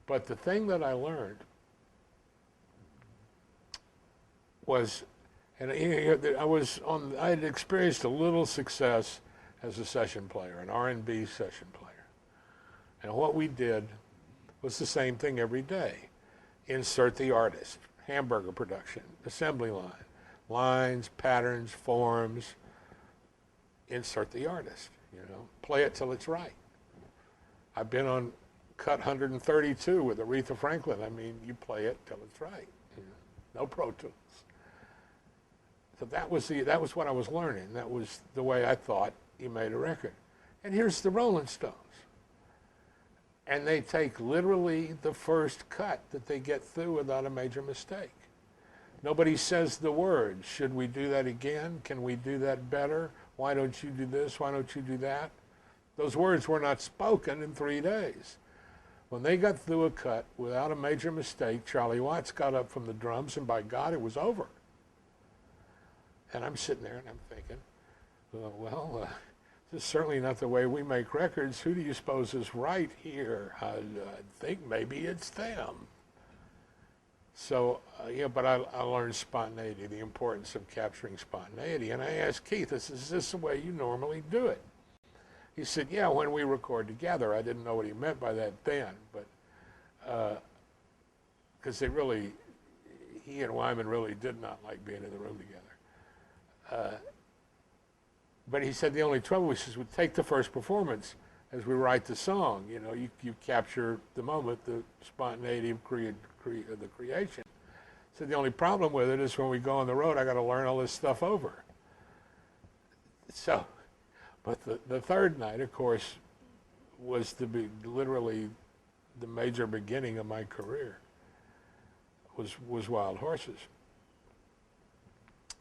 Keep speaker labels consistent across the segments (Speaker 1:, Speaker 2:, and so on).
Speaker 1: But the thing that I learned was, and I had experienced a little success as a session player, an R&B session player. And what we did was the same thing every day. Insert the artist, hamburger production, assembly line, lines, patterns, forms, insert the artist, play it till it's right. I've been on cut 132 with Aretha Franklin. I mean, you play it till it's right, no Pro Tools. So that was what I was learning. That was the way I thought you made a record. And here's the Rolling Stones. And they take literally the first cut that they get through without a major mistake. Nobody says the words. Should we do that again? Can we do that better? Why don't you do this? Why don't you do that? Those words were not spoken in 3 days. When they got through a cut without a major mistake, Charlie Watts got up from the drums, and by God, it was over. And I'm sitting there and I'm thinking, this is certainly not the way we make records. Who do you suppose is right here? I think maybe it's them. So, but I learned spontaneity, the importance of capturing spontaneity. And I asked Keith, is this the way you normally do it? He said, yeah, when we record together. I didn't know what he meant by that then, but because he and Wyman really did not like being in the room together. But he said the only trouble was we take the first performance as we write the song. You capture the moment, the spontaneity of the creation. So the only problem with it is when we go on the road, I got to learn all this stuff over. So, but the third night, of course, was literally the major beginning of my career. Was Wild Horses.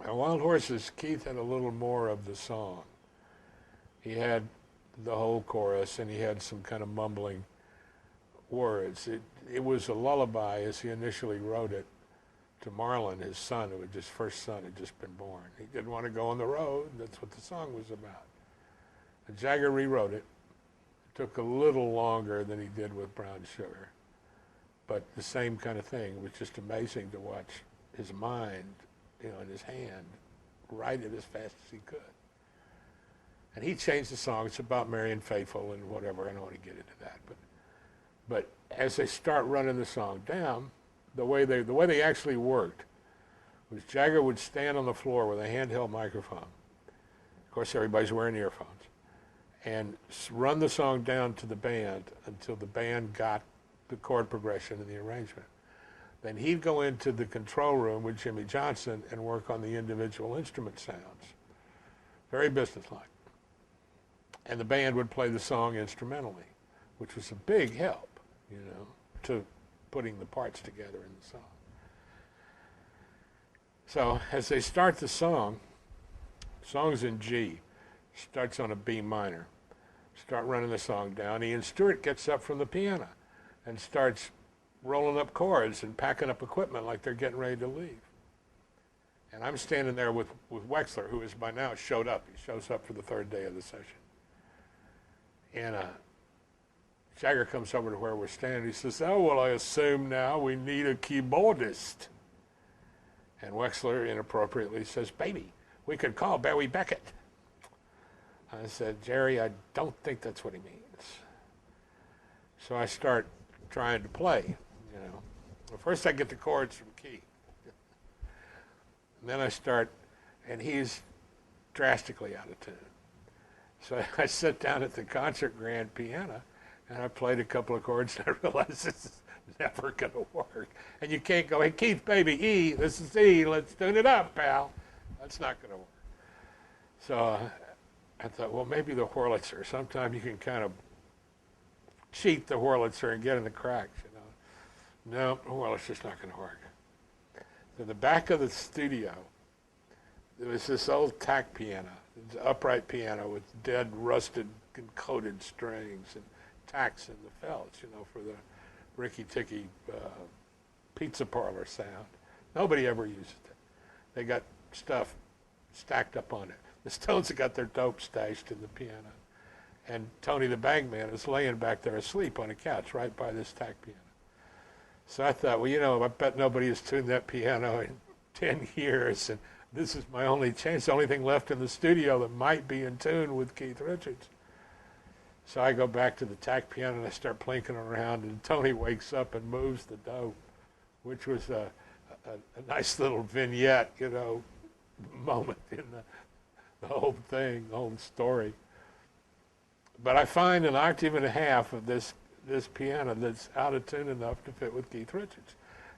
Speaker 1: Now, Wild Horses, Keith had a little more of the song. He had the whole chorus, and he had some kind of mumbling words. It was a lullaby, as he initially wrote it, to Marlon, his son, first son had just been born. He didn't want to go on the road. That's what the song was about. And Jagger rewrote it. It took a little longer than he did with Brown Sugar, but the same kind of thing. It was just amazing to watch his mind, in his hand, write it as fast as he could. And he changed the song. It's about Marian Faithfull and whatever. I don't want to get into that, but as they start running the song down, the way they actually worked was Jagger would stand on the floor with a handheld microphone. Of course, everybody's wearing earphones, and run the song down to the band until the band got the chord progression and the arrangement. Then he'd go into the control room with Jimmy Johnson and work on the individual instrument sounds. Very businesslike. And the band would play the song instrumentally, which was a big help, to putting the parts together in the song. So as they start the song's in G, starts on a B minor. Start running the song down. Ian Stewart gets up from the piano and starts rolling up chords and packing up equipment like they're getting ready to leave. And I'm standing there with Wexler, who has by now showed up. He shows up for the third day of the session. And Jagger comes over to where we're standing. He says, oh, well, I assume now we need a keyboardist. And Wexler inappropriately says, baby, we could call Barry Beckett. I said, Jerry, I don't think that's what he means. So I start trying to play, Well, first I get the chords from Keith. And then I start, and he's drastically out of tune. So I sit down at the concert grand piano, and I played a couple of chords, and I realized this is never going to work. And you can't go, hey, Keith, baby, E, this is E, let's tune it up, pal. That's not going to work. So I thought, well, maybe the Wurlitzer. Sometimes you can kind of cheat the Wurlitzer and get in the cracks, No, the Wurlitzer's not going to work. In the back of the studio, there was this old tack piano, upright piano with dead, rusted, and coated strings and tacks in the felts, for the ricky-ticky pizza parlor sound. Nobody ever used it. They got stuff stacked up on it. The Stones have got their dope stashed in the piano. And Tony the Bagman is laying back there asleep on a couch right by this tack piano. So I thought, well, you know, I bet nobody has tuned that piano in 10 years, and this is my only chance, the only thing left in the studio that might be in tune with Keith Richards. So I go back to the tack piano and I start plinking around, and Tony wakes up and moves the dope, which was a nice little vignette, you know, moment in the whole thing, the whole story. But I find an octave and a half of this piano that's out of tune enough to fit with Keith Richards.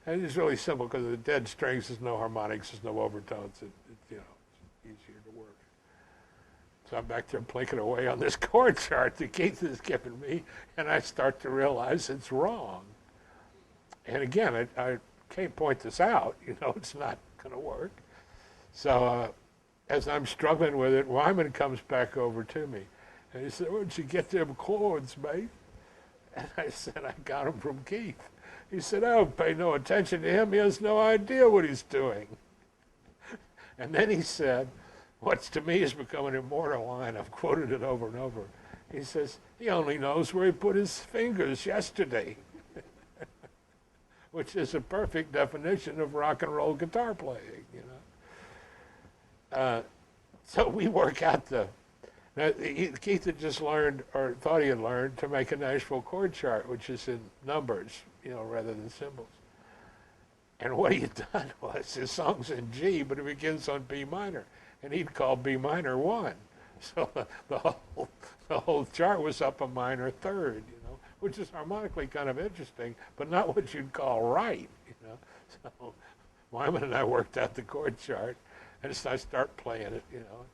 Speaker 1: And it's really simple because the dead strings, there's no harmonics, there's no overtones. You know, it's easier to work. So I'm back there plinking away on this chord chart that Keith is giving me, and I start to realize it's wrong. And again, I can't point this out. You know, it's not going to work. So as I'm struggling with it, Wyman comes back over to me. And he said, "Where'd you get them chords, mate?" And I said, "I got them from Keith." He said, "Oh, pay no attention to him. He has no idea what he's doing." And then he said, what's to me has become an immortal line. I've quoted it over and over. He says, "He only knows where he put his fingers yesterday," which is a perfect definition of rock and roll guitar playing, you know. So we work out now, Keith had just learned, or thought he had learned, to make a Nashville chord chart, which is in numbers, you know, rather than symbols. And what he had done was, his song's in G, but it begins on B minor, and he'd call B minor 1. So the whole chart was up a minor third, you know, which is harmonically kind of interesting, but not what you'd call right, you know. So Wyman and I worked out the chord chart, and I start playing it, you know.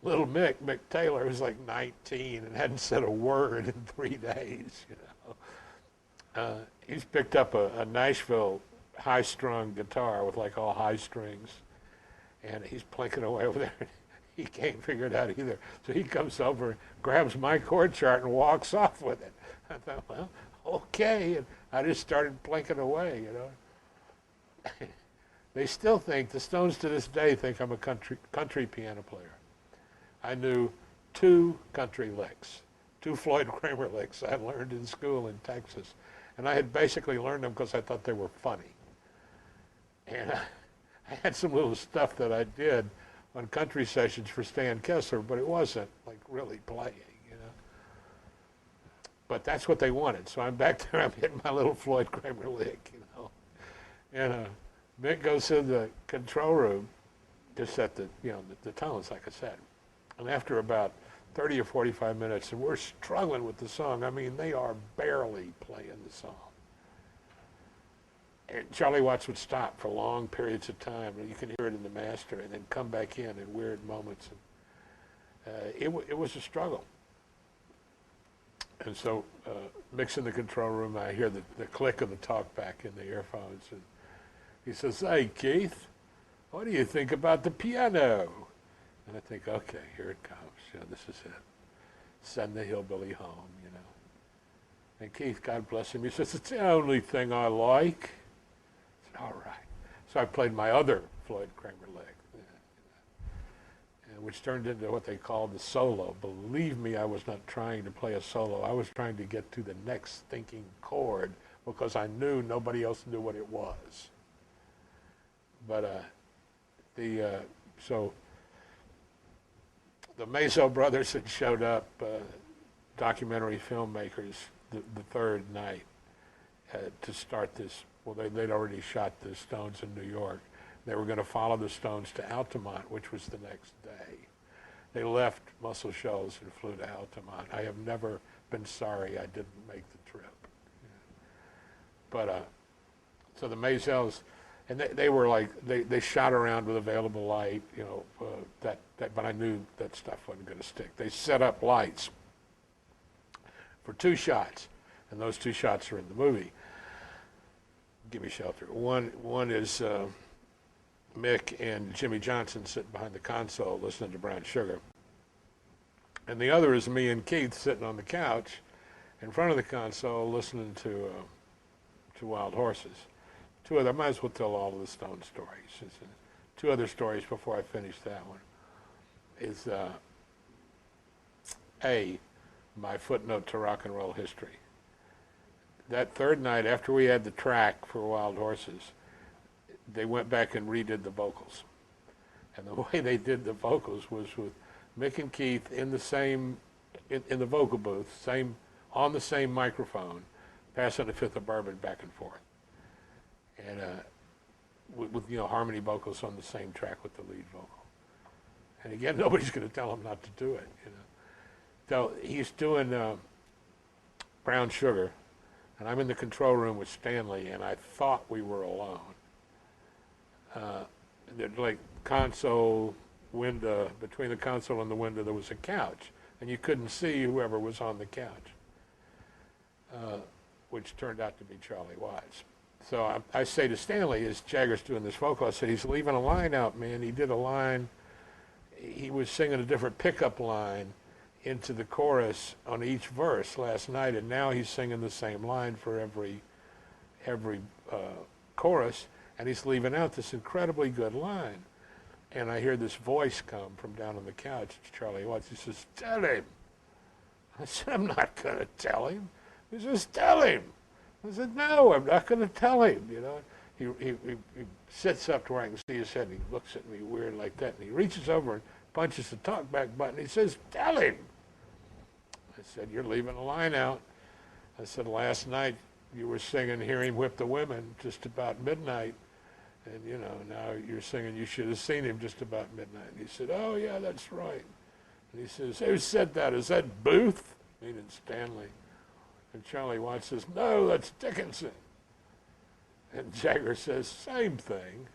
Speaker 1: Little Mick Taylor, was like 19 and hadn't said a word in 3 days, you know. He's picked up a Nashville high-strung guitar with like all high strings, and he's plinking away over there. He can't figure it out either. So he comes over, grabs my chord chart, and walks off with it. I thought, well, okay. And I just started plinking away, you know. They still think, the Stones to this day think I'm a country piano player. I knew 2 country licks, 2 Floyd Kramer licks I learned in school in Texas. And I had basically learned them because I thought they were funny. And I had some little stuff that I did on country sessions for Stan Kessler, but it wasn't like really playing, you know. But that's what they wanted. So I'm back there, I'm hitting my little Floyd Kramer lick, you know. And Mick goes to the control room to set the, you know, the tones, like I said. And after about 30 or 45 minutes, and we're struggling with the song. I mean, they are barely playing the song. And Charlie Watts would stop for long periods of time, and you can hear it in the master, and then come back in weird moments. And, it was a struggle. And so, Mick's in the control room, I hear the click of the talkback in the earphones, and he says, "Hey, Keith, what do you think about the piano?" And I think, okay, here it comes. You know, this is it. Send the hillbilly home, you know. And Keith, God bless him, he says, "It's the only thing I like." I said, all right. So I played my other Floyd Kramer lick, which turned into what they called the solo. Believe me, I was not trying to play a solo. I was trying to get to the next thinking chord because I knew nobody else knew what it was. But so the Mazo brothers had showed up, documentary filmmakers, the third night to start this. Well, they'd already shot the Stones in New York. They were going to follow the Stones to Altamont, which was the next day. They left Muscle Shoals and flew to Altamont. I have never been sorry I didn't make the trip. But so the Mazels, and they were like, they shot around with available light, you know, but I knew that stuff wasn't going to stick. They set up lights for 2 shots, and those 2 shots are in the movie. Gimme Shelter. One is Mick and Jimmy Johnson sitting behind the console listening to Brown Sugar. And the other is me and Keith sitting on the couch in front of the console listening to Wild Horses. 2 other, I might as well tell all of the Stone stories. 2 other stories before I finish that one. Is my footnote to rock and roll history. that third night, after we had the track for Wild Horses, they went back and redid the vocals. And the way they did the vocals was with Mick and Keith in the same, in the vocal booth, on the same microphone, passing a fifth of bourbon back and forth. And with harmony vocals on the same track with the lead vocal. And again, nobody's going to tell him not to do it. So he's doing Brown Sugar, and I'm in the control room with Stanley, and I thought we were alone. Like console window, between the console and the window there was a couch, and you couldn't see whoever was on the couch, which turned out to be Charlie Watts. So I say to Stanley, as Jagger's doing this vocal, I said, he's leaving a line out, man. He did a line, he was singing a different pickup line into the chorus on each verse last night, and now he's singing the same line for every chorus, and he's leaving out this incredibly good line. And I hear this voice come from down on the couch. It's Charlie Watts. He says, tell him. I said, I'm not going to tell him. He says, tell him. I said, no, I'm not going to tell him. He sits up to where I can see his head, and he looks at me weird like that, and he reaches over and punches the talkback button. He says, tell him. I said, you're leaving a line out. I said, last night you were singing Hear Him Whip the Women just about midnight, and now you're singing You Should Have Seen Him just about midnight. And he said, oh yeah, that's right. And he says, who said that? Is that Booth? Meaning Stanley. And Charlie Watts says, no, that's Dickinson. And Jagger says, same thing.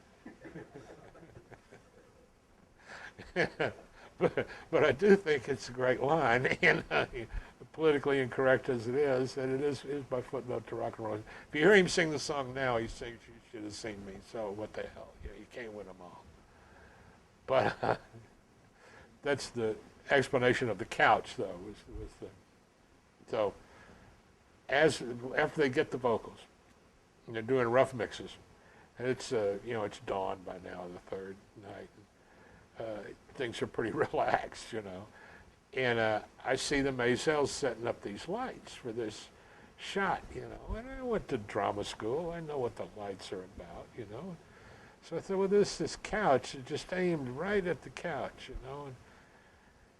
Speaker 1: but I do think it's a great line, and politically incorrect as it is, and it is my footnote to rock and roll. If you hear him sing the song now, he sings You Should Have Seen Me, so what the hell? You can't win them all. But that's the explanation of the couch, though. So after they get the vocals, and they're doing rough mixes, and it's it's dawn by now, the third night. Things are pretty relaxed, and I see the Maysles setting up these lights for this shot, and I went to drama school. I know what the lights are about, So I thought, well, this couch is just aimed right at the couch,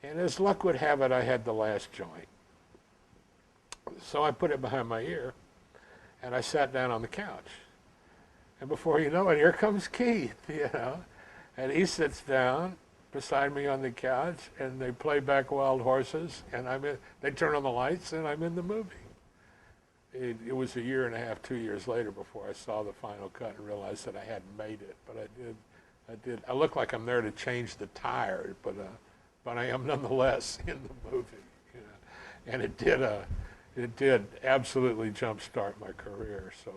Speaker 1: and as luck would have it, I had the last joint. So I put it behind my ear, and I sat down on the couch. And before you know it, here comes Keith, and he sits down beside me on the couch, and they play back Wild Horses, and they turn on the lights, and I'm in the movie. It was a year and a half, 2 years later before I saw the final cut and realized that I hadn't made it, but I did. I look like I'm there to change the tire, but I am nonetheless in the movie, and it did absolutely jumpstart my career, so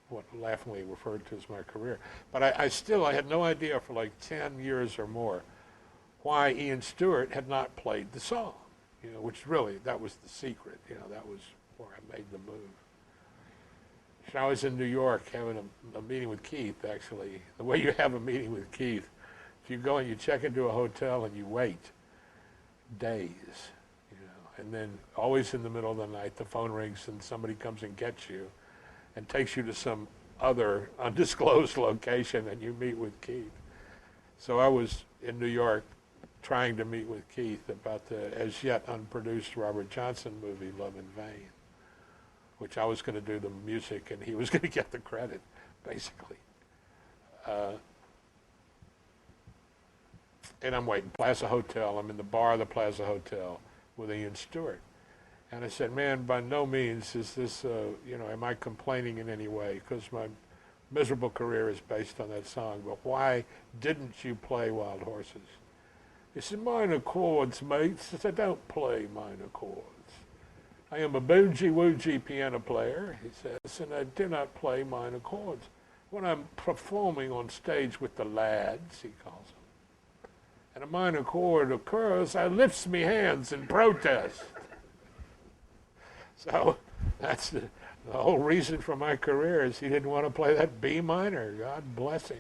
Speaker 1: what laughingly referred to as my career. But I had no idea for like 10 years or more why Ian Stewart had not played the song, which really, that was the secret, that was where I made the move. So I was in New York having a meeting with Keith, actually. The way you have a meeting with Keith, if you go and you check into a hotel and you wait days, and then always in the middle of the night, the phone rings and somebody comes and gets you and takes you to some other undisclosed location, and you meet with Keith. So I was in New York trying to meet with Keith about the as yet unproduced Robert Johnson movie, Love in Vain, which I was going to do the music and he was going to get the credit, basically. And I'm waiting, Plaza Hotel. I'm in the bar of the Plaza Hotel with Ian Stewart. And I said, man, by no means is this, am I complaining in any way? Because my miserable career is based on that song. But why didn't you play Wild Horses? He said, minor chords, mates. I said, don't play minor chords. I am a boogie-woogie piano player, he says, and I do not play minor chords. When I'm performing on stage with the lads, he calls them, and a minor chord occurs, I lifts me hands in protest. So that's the whole reason for my career is he didn't want to play that B minor. God bless him.